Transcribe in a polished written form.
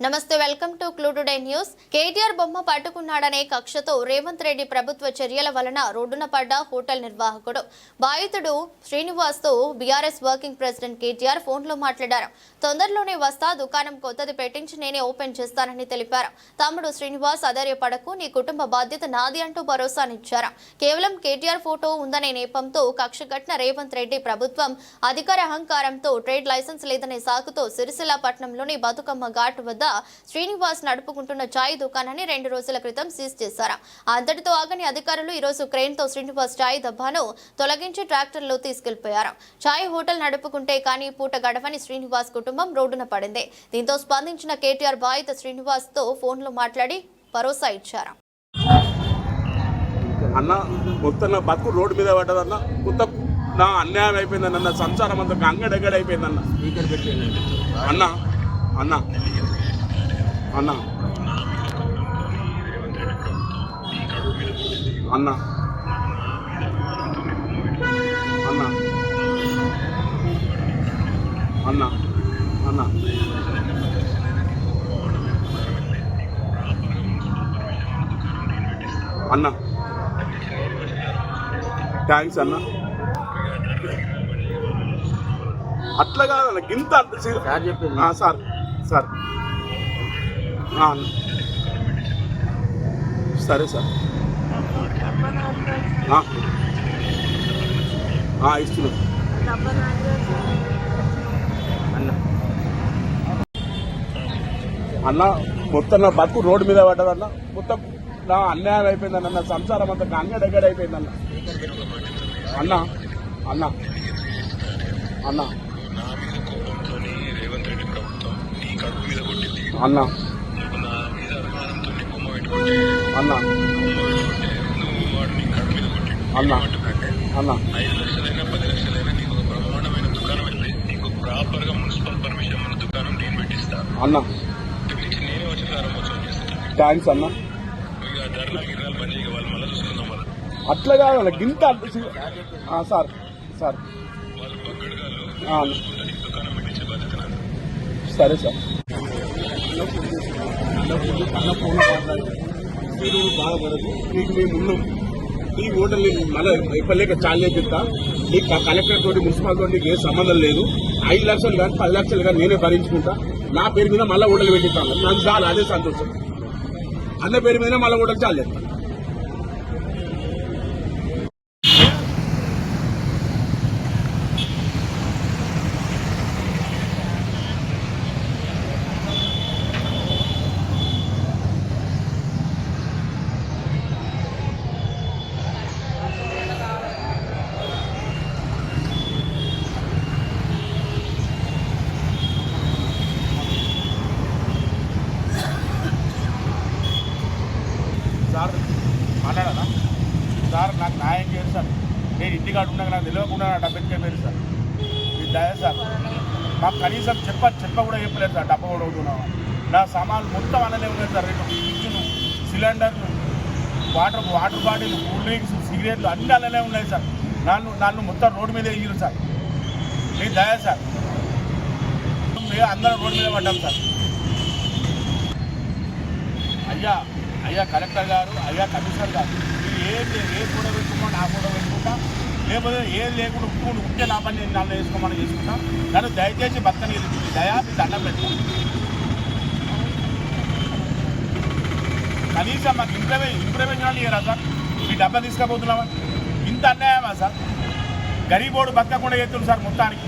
నమస్తే welcome to clue today news. KTR బొమ్మ పట్టుకున్నాడనే కక్షతో రేవంత్ రెడ్డి ప్రభుత్వ చర్యల వలన రోడ్డున పడ్డ హోటల్ నిర్వాహకుడు బాధితుడు శ్రీనివాస్ తో బీఆర్ఎస్ వర్కింగ్ ప్రెసిడెంట్ కేటీఆర్ ఫోన్లో మాట్లాడారు. తొందరలోనే వస్తా, దుకాణం కొత్తది పెట్టించి నేనే ఓపెన్ చేస్తానని తెలిపారు. తమ్ముడు శ్రీనివాస్ అధైర్యపడకు, నీ కుటుంబ బాధ్యత నాది అంటూ భరోసానిచ్చారు. కేవలం కేటీఆర్ ఫోటో ఉందనే నేపంతో కక్ష కట్టిన రేవంత్ రెడ్డి ప్రభుత్వం అధికార అహంకారంతో ట్రేడ్ లైసెన్స్ లేదనే సాకుతో సిరిసిల్ల పట్టణంలోని బతుకమ్మ ఘాట్ వద్ద శ్రీనివాస్ నడుపుకుంటున్న చాయ్ దుకాణాన్ని 2 రోజుల క్రితం సీజ్ చేశారు. అంతటితో ఆగని అధికారులు ఈ రోజు క్రేన్ తో శ్రీనివాస్ చాయ్ దబ్బాను తొలగించి ట్రాక్టర్లో తీసుకెళ్లిపోయారు. చాయ్ హోటల్ నడుపుకుంటే కానీ పూట గడవని శ్రీనివాస్ కుటుంబం రోడ్డున పడింది. దీంతో స్పందించిన కేటీఆర్ బాధిత శ్రీనివాస్ తో ఫోన్లో మాట్లాడి భరోసా ఇచ్చారు. అన్న మొత్తం నా బతుకు రోడ్డు మీద పడ్డదన్న, మొత్తం నా అన్యాయం అయిపోయిందన్న, నా సంసారం అంతా అంగడగడ అయిపోయిందన్న. అన్న అన్న అన్న అన్న అన్న అన్న అన్న అన్న థ్యాంక్స్ అన్న. అట్లా కాదన్న, గింత సార్ సార్ సరే సార్ ఇస్తున్నాం అన్న. మొత్తం నా బతుకు రోడ్డు మీద పడ్డదన్న, మొత్తం నా అన్యాయం అయిపోయిందన్న, నా సంసారం అంతా అంగడగడ అయిపోయిందన్న. అన్న అన్న అన్న అన్న అన్న అన్న అన్న 5 లక్షలైనా 10 లక్షలైనా నీకు ఒక బ్రహ్మాండమైన దుకాణం వెళ్ళి నీకు ప్రాపర్ గా మున్సిపల్ పర్మిషన్ ఉన్న దుకాణం నేను పెట్టిస్తా అన్న. నేనే వచ్చి ప్రారంభోత్సవం చేస్తాను. థ్యాంక్స్ అన్న. ఇక ధరల గిర్రాలు పని ఇక వాళ్ళు మళ్ళీ చూసుకుందాం. వాళ్ళు అట్లా కాదు గింత సార్ సార్ వాళ్ళు పక్కడగాళ్ళు దుకాణం పెట్టించే బాధ్యత నాది. సరే సార్. బాధపడదు, నీకు మేము ఉన్నాం. ఈ హోటల్ మళ్ళీ ఇప్పలేక చాలు చెప్తా. నీకు కలెక్టర్ తోటి మున్సిపల్ తోటి నీకు ఏ సంబంధం లేదు. 5 లక్షలు కానీ 10 లక్షలు కానీ నేనే భరించుకుంటా. నా పేరు మీద మళ్ళీ హోటల్ పెట్టిస్తాను, నాకు చాలు, అదే సంతోషం. అన్న పేరు మీద మళ్ళీ హోటల్ చాలు చెప్తాను. సార్ మాట్లాడాలా సార్? నాకు న్యాయం చేయరు సార్. నేను ఇంటికాడ ఉన్నాక నాకు తెలియకుండా నా డబ్బు ఎత్తుకెళ్ళారు సార్. ఇది దయ సార్. మాకు కనీసం చెప్ప కూడా చెప్పలేదు సార్. డబ్బు కూడా అవుతున్నాం. నా సామాన్లు మొత్తం అన్ననే ఉన్నాయి సార్. ఫ్రిడ్జ్లు, సిలిండర్లు, వాటర్ బాటిల్, కూల్ డ్రింక్స్, సిగరెట్లు అన్నీ అన్ననే ఉన్నాయి సార్. నన్ను మొత్తం రోడ్డు మీద వేయరు సార్. ఇది దయ సార్. అందరం రోడ్డు మీద పడ్డాం సార్. అయ్యా కలెక్టర్ గారు, అయ్యా కమిషనర్ గారు, మీరు ఏ ఫోటో పెట్టుకుంటా నా ఫోటో పెట్టుకుంటా, లేకపోతే ఏది లేకుండా ఉంటే నా పని నేను నన్ను వేసుకోమని చేసుకుంటా. నన్ను దయచేసి బతకని దయా మీ దండం పెడతాను. కనీసం మాకు ఇంప్రూవ్మెంట్ ఇయ్యరా సార్? మీ డబ్బా తీసుకుపోతున్నామా? ఇంత అన్యాయమా సార్? గరీబోడు బతకకుండా చేస్తున్నారు సార్ మొత్తానికి.